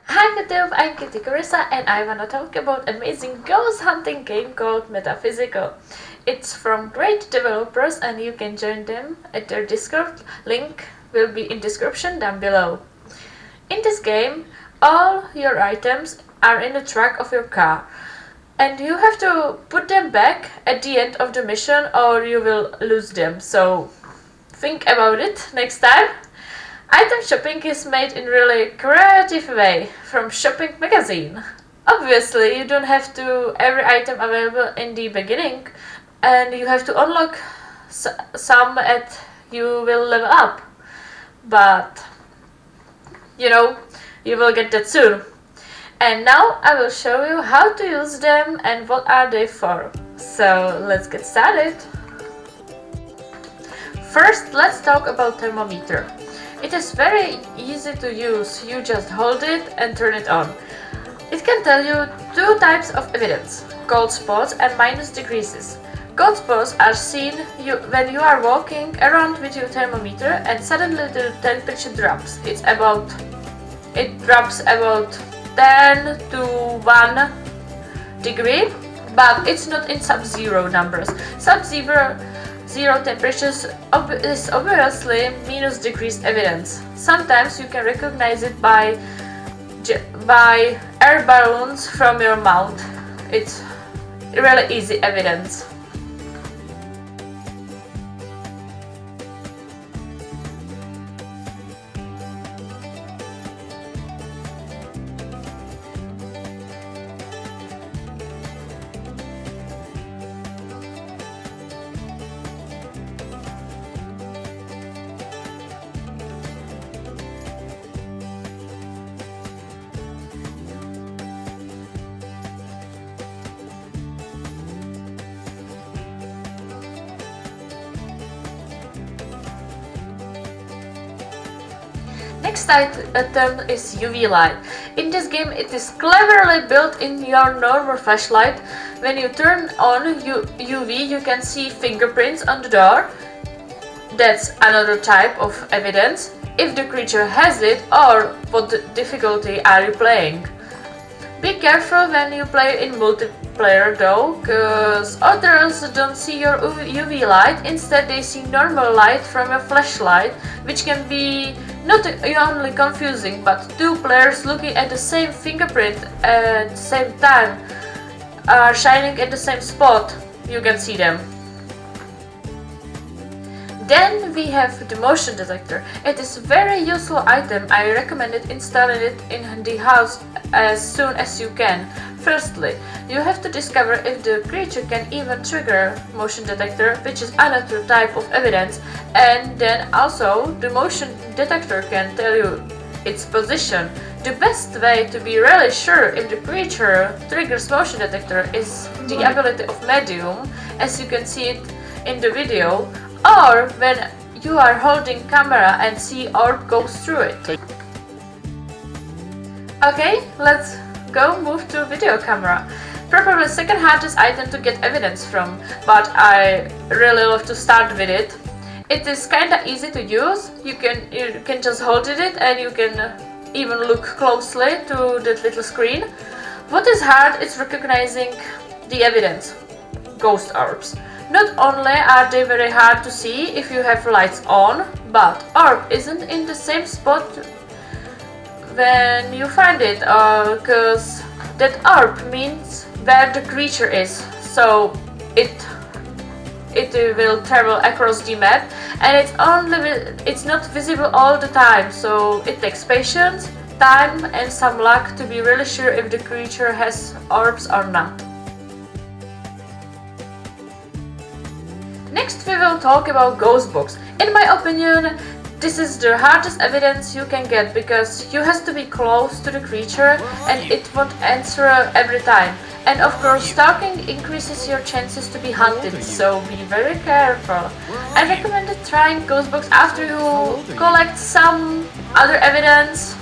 Hi YouTube, I'm Kitty Carissa and I wanna talk about amazing ghost hunting game called MetaPhysical. It's from great developers and you can join them at their Discord. Link will be in description down below. In this game, all your items are in the trunk of your car and you have to put them back at the end of the mission or you will lose them. So think about it next time. Item shopping is made in really creative way from shopping magazine. Obviously, you don't have to every item available in the beginning, and you have to unlock some at you will level up. But you will get that soon. And now I will show you how to use them and what are they for. So let's get started. First, let's talk about thermometer. It is very easy to use, you just hold it and turn it on. It can tell you two types of evidence, cold spots and minus degrees. Cold spots are seen when you are walking around with your thermometer and suddenly the temperature drops. It drops about 10 to 1 degree, but it's not in sub-zero numbers. Zero temperatures is obviously minus degrees evidence. Sometimes you can recognize it by air balloons from your mouth. It's really easy evidence. Next item is UV light. In this game it is cleverly built in your normal flashlight. When you turn on UV you can see fingerprints on the door. That's another type of evidence, if the creature has it or what difficulty are you playing. Be careful when you play in multiplayer though, cause others don't see your UV light, instead they see normal light from your flashlight, which can be not only confusing, but two players looking at the same fingerprint at the same time are shining at the same spot, you can see them. Then we have the motion detector. It is a very useful item. I recommend installing it in the house as soon as you can. Firstly, you have to discover if the creature can even trigger motion detector, which is another type of evidence, and then also the motion detector can tell you its position. The best way to be really sure if the creature triggers motion detector is the ability of medium, as you can see it in the video, or when you are holding camera and see orb goes through it. Okay, let's go move to video camera. Probably second hardest item to get evidence from, but I really love to start with it. It is kinda easy to use. You can just hold it and you can even look closely to that little screen. What is hard is recognizing the evidence, ghost orbs. Not only are they very hard to see if you have lights on, but orb isn't in the same spot when you find it, because that orb means where the creature is, so it will travel across the map, and it's not visible all the time, so it takes patience, time and some luck to be really sure if the creature has orbs or not. Next we will talk about ghost box. In my opinion, this is the hardest evidence you can get because you have to be close to the creature and it won't answer every time. And of course, stalking increases your chances to be hunted, so be very careful. I recommend trying ghost box after you collect some other evidence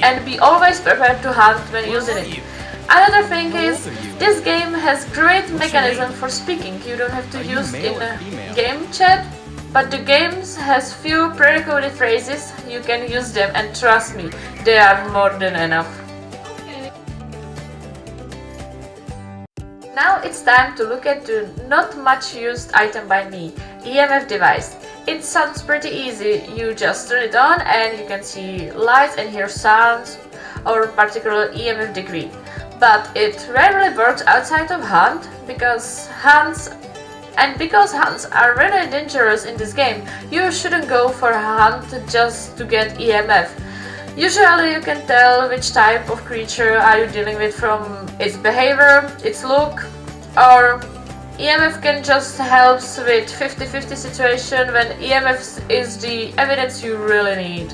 and be always prepared to hunt when using it. Another thing is, this game has great mechanism for speaking. You don't have to use in a game chat, but the game has few pre-recorded phrases. You can use them and trust me, they are more than enough. Now it's time to look at the not much used item by me, EMF device. It sounds pretty easy, you just turn it on and you can see lights and hear sounds or particular EMF degree. But it rarely works outside of hunt because hunts are really dangerous in this game. You shouldn't go for a hunt just to get EMF. Usually you can tell which type of creature are you dealing with from its behavior, its look, or EMF can just help with 50-50 situation when EMF is the evidence you really need.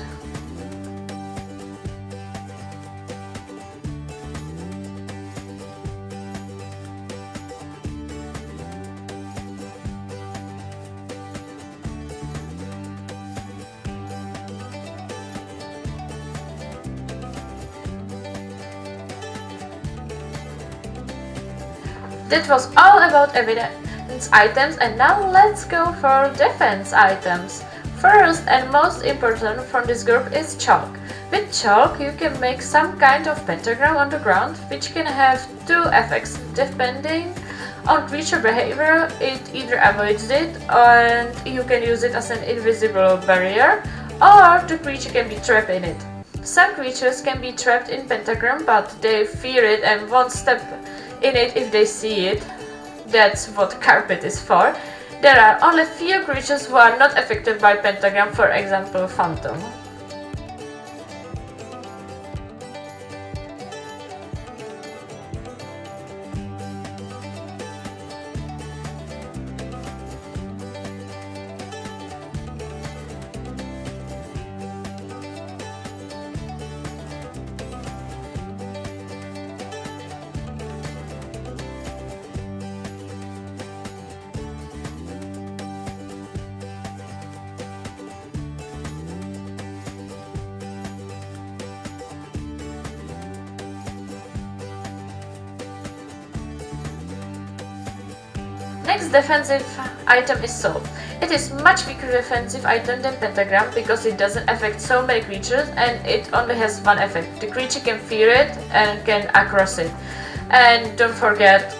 That was all about evidence items, and now let's go for defense items. First and most important from this group is chalk. With chalk you can make some kind of pentagram on the ground, which can have two effects. Depending on creature behavior, it either avoids it and you can use it as an invisible barrier, or the creature can be trapped in it. Some creatures can be trapped in pentagram, but they fear it and won't step in it if they see it. That's what carpet is for. There are only few creatures who are not affected by pentagram, for example phantom. Next defensive item is Soul. It is much weaker defensive item than Pentagram because it doesn't affect so many creatures and it only has one effect. The creature can fear it and can across it. And don't forget,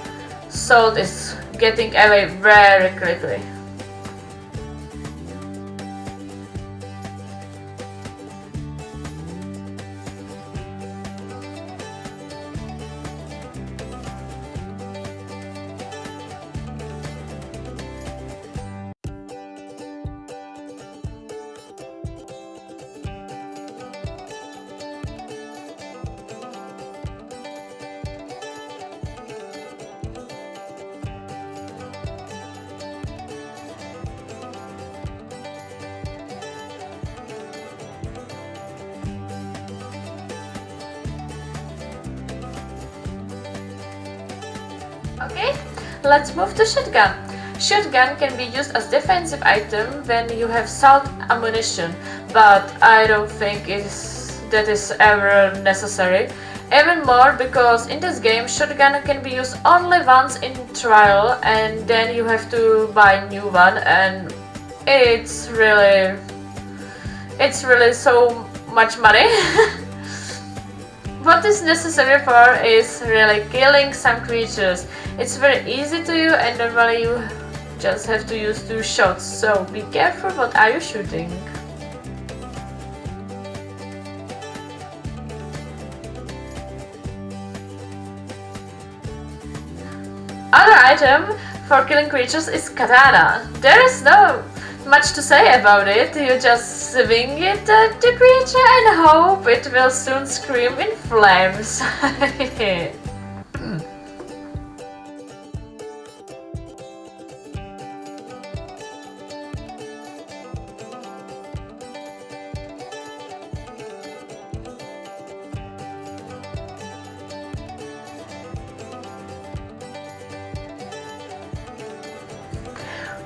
Soul is getting away very quickly. Okay, let's move to shotgun. Shotgun can be used as defensive item when you have salt ammunition, but I don't think that is ever necessary. Even more because in this game shotgun can be used only once in trial and then you have to buy a new one, and it's really so much money. What is necessary for is really killing some creatures. It's very easy to use and normally you just have to use 2 shots, so be careful what are you shooting. Other item for killing creatures is katana. There is no much to say about it, you just swing it at the creature and hope it will soon scream in flames.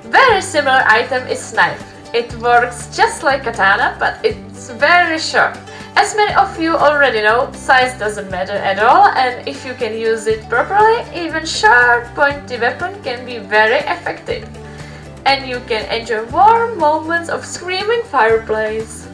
Very similar item is knife. It works just like katana, but it's very sharp. As many of you already know, size doesn't matter at all, and if you can use it properly, even short pointy weapon can be very effective. And you can enjoy warm moments of screaming fireplace.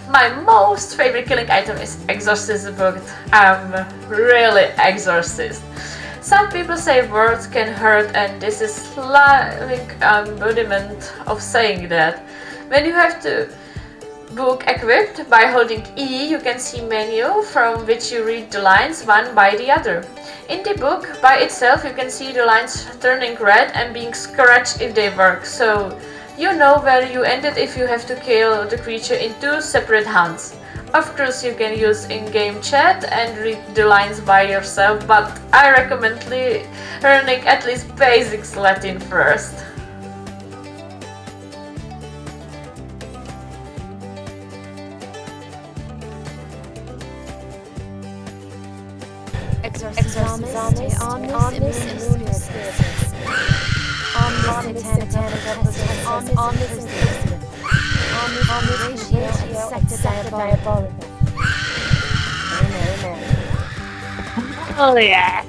My most favorite killing item is Exorcist book. I'm really exorcist. Some people say words can hurt, and this is like embodiment of saying that. When you have the book equipped, by holding E you can see menu from which you read the lines one by the other. In the book by itself you can see the lines turning red and being scratched if they work, so you know where you ended if you have to kill the creature in 2 separate hunts. Of course you can use in-game chat and read the lines by yourself, but I recommend learning at least basics Latin first. Exorcist omnis immunis spiritus. Omnis satanic omnis inclusive. Omnis ratio accepta diabolica. Amen. Oh yeah.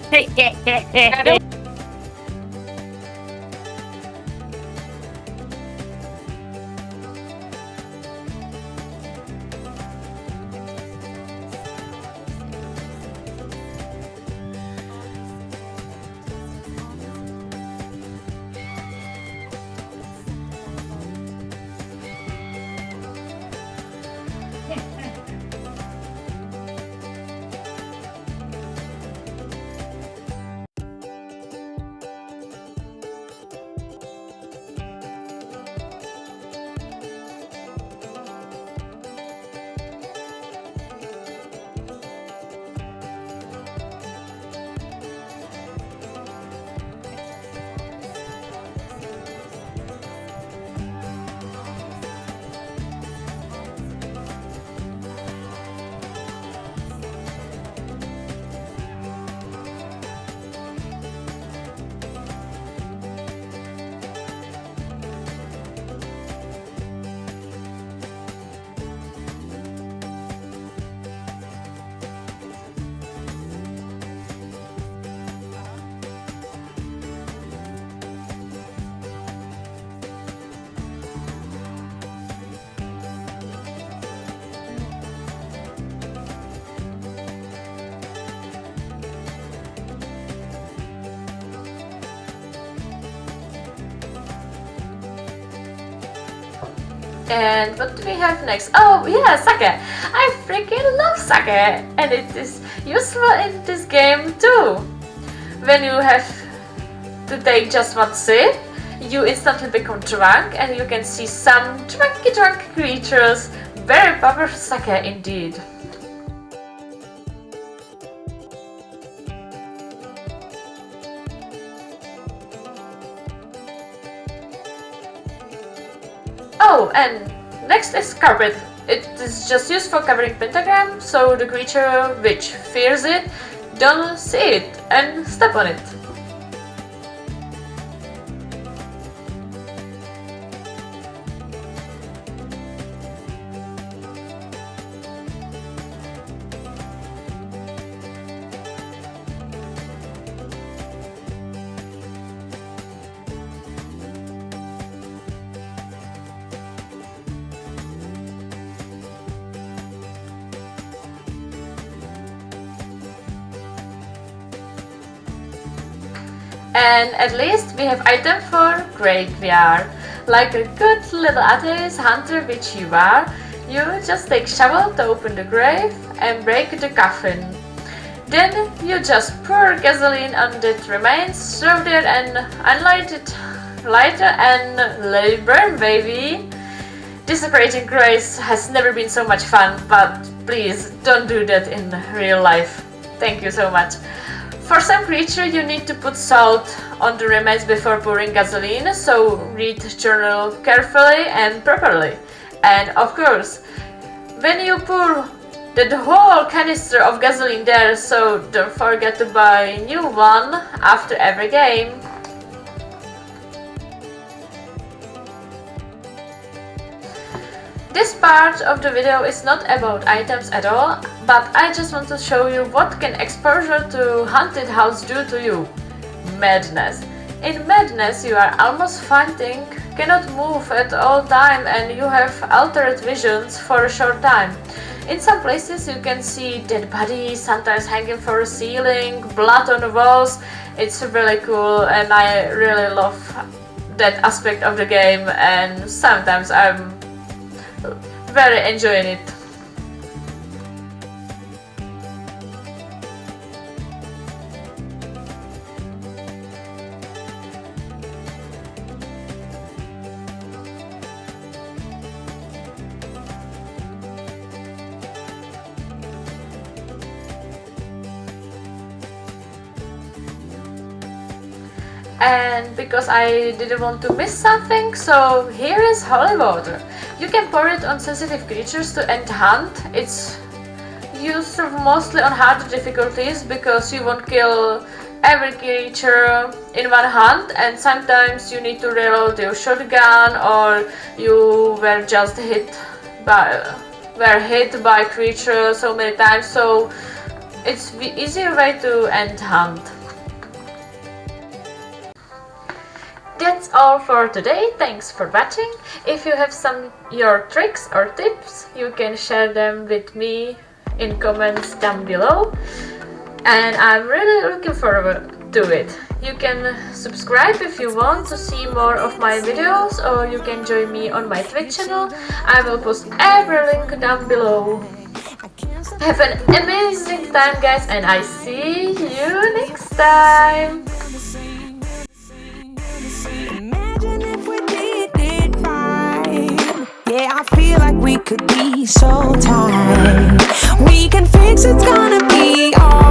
And what do we have next? Oh yeah, sake! I freaking love sake! And it is useful in this game too! When you have to take just one sip, you instantly become drunk and you can see some drunk creatures. Very powerful sake indeed. Oh, and next is carpet. It is just used for covering pentagram, so the creature which fears it don't see it and step on it. And at least we have item for graveyard. Like a good little atheist hunter which you are, you just take shovel to open the grave and break the coffin. Then you just pour gasoline on the remains, throw there an unlighted lighter and let it burn, baby! Dissipating graves has never been so much fun, but please don't do that in real life. Thank you so much. For some creature you need to put salt on the remains before pouring gasoline, so read journal carefully and properly. And of course, when you pour the whole canister of gasoline there, so don't forget to buy a new one after every game. This part of the video is not about items at all, but I just want to show you what can exposure to haunted house do to you. Madness. In madness you are almost fainting cannot move at all time and you have altered visions for a short time. In some places you can see dead bodies sometimes hanging from the ceiling, blood on the walls. It's really cool and I really love that aspect of the game, and sometimes I'm very enjoying it. And because I didn't want to miss something, so here is holy water. You can pour it on sensitive creatures to end hunt. It's used mostly on harder difficulties because you won't kill every creature in one hunt, and sometimes you need to reload your shotgun or you were just hit by creatures so many times, so it's the easier way to end hunt. That's all for today. Thanks for watching. If you have your tricks or tips, you can share them with me in comments down below. And I'm really looking forward to it. You can subscribe if you want to see more of my videos, or you can join me on my Twitch channel. I will post every link down below. Have an amazing time, guys, and I see you next time. Yeah, I feel like we could be so tight. We can fix it's gonna be alright.